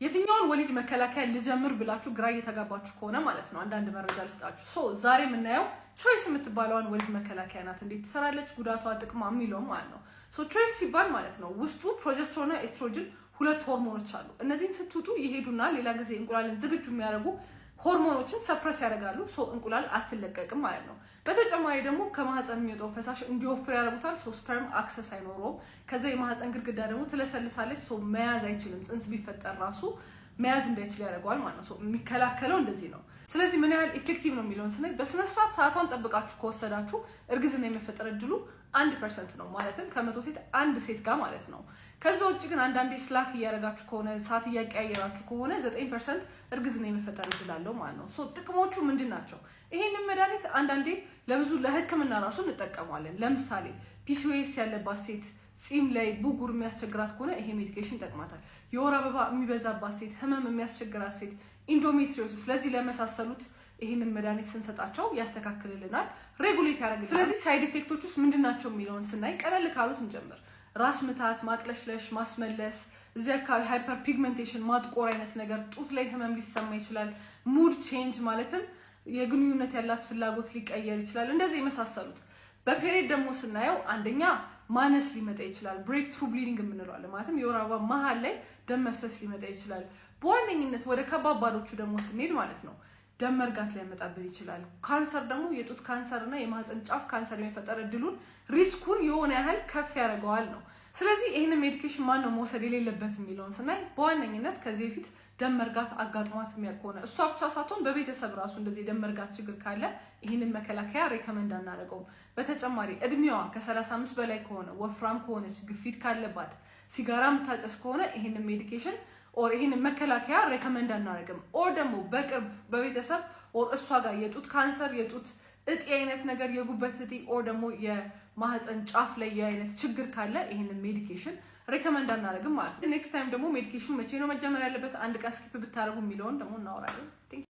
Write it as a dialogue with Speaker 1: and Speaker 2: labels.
Speaker 1: የትኛውን ወሊድ መከላከያ ልጀምር ብላችሁ ግራ እየተጋባችሁ ከሆነ ማለት ነው አንዳንድ መረጃ ልስጣችሁ። ዛሬ የምናየው ቾይስ የምትባለውን ወሊድ መከላከያ ናት። እንዴት ትሰራለች፣ ጉዳቷ፣ ጥቅሟ የሚለው ማለት ነው። ቾይስ ሲባል ማለት ነው ውስጡ ፕሮጀስትሮን እና ኤስትሮጅን ሁለት ሆርሞኖች አሉ። እነዚህን ስትውጡ ይሄዱና ሌላ ጊዜ እንቁላልን ዝግጁ የሚያደርጉ ሆርሞኖችን ሰፕረስ ያደርጋሉ። እንቁላል አትለቀቅም ማለት ነው። በተጨማሪ ደግሞ ከማህፀን የሚወጣው ፈሳሽ እንዲወፍር ያደርጉታል። ስፐርም አክሰስ አይኖረውም። ከዛ የማህፀን ግድግዳ ደግሞ ትለሰልሳለች። መያዝ አይችልም። ጽንስ ቢፈጠር ራሱ መያዝ እንዳይችል ያደርገዋል ማለት ነው። የሚከላከለው እንደዚህ ነው። ስለዚህ ምን ያህል ኢፌክቲቭ ነው የሚለውን ስናይ በስነ ስርዓት ሰዓቷን ጠብቃችሁ ከወሰዳችሁ እርግዝና የመፈጠር እድሉ 1% ነው። ማለትም ከ100 ሴት አንድ ሴት ጋር ማለት ነው። ከዛ ውጭ ግን አንዳንዴ ስላክ እያደረጋችሁ ከሆነ ሰዓት እያቀያየራችሁ ከሆነ 9% እርግዝና የመፈጠር እድል አለው ማለት ነው። ጥቅሞቹ ምንድን ናቸው? ይሄንን መድኃኒት አንዳንዴ ለብዙ ለህክምና ራሱ እንጠቀማለን። ለምሳሌ ፒሲኦኤስ ያለባት ሴት ጺም ላይ ቡጉር የሚያስቸግራት ከሆነ ይሄ ሜዲኬሽን ይጠቅማታል። የወር አበባ የሚበዛባት ሴት፣ ህመም የሚያስቸግራት ሴት፣ ኢንዶሜትሪዮሲስ ለዚህ ለመሳሰሉት ይሄንን መድኃኒት ስንሰጣቸው ያስተካክልልናል፣ ሬጉሌት ያደርጋል። ስለዚህ ሳይድ ኢፌክቶች ውስጥ ምንድናቸው የሚለውን ስናይ ቀለል ካሉት እንጀምር። ራስ ምታት፣ ማቅለሽለሽ፣ ማስመለስ፣ እዚህ አካባቢ ሃይፐር ፒግመንቴሽን ማጥቆር አይነት ነገር፣ ጡት ላይ ህመም ሊሰማ ይችላል። ሙድ ቼንጅ ማለትም የግንኙነት ያላት ፍላጎት ሊቀየር ይችላል። እንደዚህ የመሳሰሉት። በፔሪድ ደግሞ ስናየው አንደኛ ማነስ ሊመጣ ይችላል። ብሬክ ትሩ ብሊዲንግ የምንለዋለን። ማለትም የወር አበባ መሀል ላይ ደም መፍሰስ ሊመጣ ይችላል። በዋነኝነት ወደ ከባባዶቹ ደግሞ ስንሄድ ማለት ነው ደም መርጋት ሊያመጣብን ይችላል። ካንሰር ደግሞ የጡት ካንሰር እና የማህፀን ጫፍ ካንሰር የመፈጠር እድሉን ሪስኩን የሆነ ያህል ከፍ ያደርገዋል ነው። ስለዚህ ይህንን ሜዲኬሽን ማን ነው መውሰድ የሌለበት የሚለውን ስናይ በዋነኝነት ከዚህ በፊት ደም መርጋት አጋጥሟት የሚያውቅ ከሆነ እሷ ብቻ ሳትሆን በቤተሰብ ራሱ እንደዚህ ደም መርጋት ችግር ካለ ይህንን መከላከያ ሬኮመንድ አናደርገውም። በተጨማሪ እድሜዋ ከ35 በላይ ከሆነ፣ ወፍራም ከሆነች፣ ግፊት ካለባት፣ ሲጋራ የምታጨስ ከሆነ ይህንን ሜዲኬሽን ኦር ይህንን መከላከያ ሬኮመንድ አናደርግም። ኦር ደግሞ በቅርብ በቤተሰብ ኦር እሷ ጋር የጡት ካንሰር፣ የጡት እጢ አይነት ነገር፣ የጉበት እጢ ኦር ደግሞ የማህፀን ጫፍ ላይ የአይነት ችግር ካለ ይህንን ሜዲኬሽን ሬኮመንድ አናደርግም ማለት ነው። ኔክስት ታይም ደግሞ ሜዲኬሽን መቼ ነው መጀመር ያለበት፣ አንድ ቀን ስኪፕ ብታደርጉ የሚለውን ደግሞ እናወራለን።